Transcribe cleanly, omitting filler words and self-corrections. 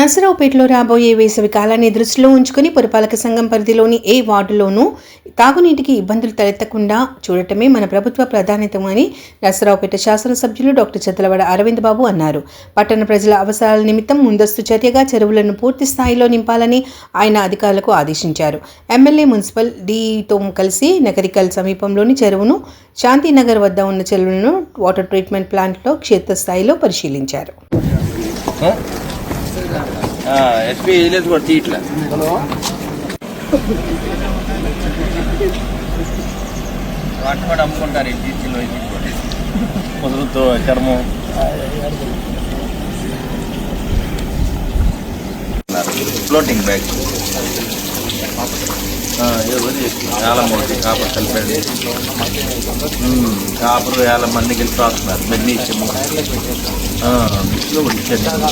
నర్సరావుపేటలో రాబోయే వేసవి కాలాన్ని దృష్టిలో ఉంచుకుని పురపాలక సంఘం పరిధిలోని ఏ వార్డులోనూ తాగునీటికి ఇబ్బందులు తలెత్తకుండా చూడటమే మన ప్రభుత్వ ప్రాధాన్యతమని నర్సరావుపేట శాసనసభ్యులు డాక్టర్ చదలవాడ అరవింద్ బాబు అన్నారు. పట్టణ ప్రజల అవసరాల నిమిత్తం ముందస్తు చర్యగా చెరువులను పూర్తి స్థాయిలో నింపాలని ఆయన అధికారులకు ఆదేశించారు. ఎమ్మెల్యే మున్సిపల్ డీతో కలిసి నగరికల్ సమీపంలోని చెరువును, శాంతినగర్ వద్ద ఉన్న చెరువులను వాటర్ ట్రీట్మెంట్ ప్లాంట్లో క్షేత్రస్థాయిలో పరిశీలించారు. ఎస్పీ విలేజ్ కూడా తీయట్లే. వాటి కూడా అమ్ముకుంటారు ఇంటిలో ముదురుతో చర్మం ఫ్లోటింగ్ బ్యాగ్ ఏలమూటి కాపర్ కలిపండి కాపరు ఏళ్ళ మందికి వెళ్ళి రాస్తున్నారు మెగ్నీషియం మిక్స్లో కూడా ఇచ్చాను.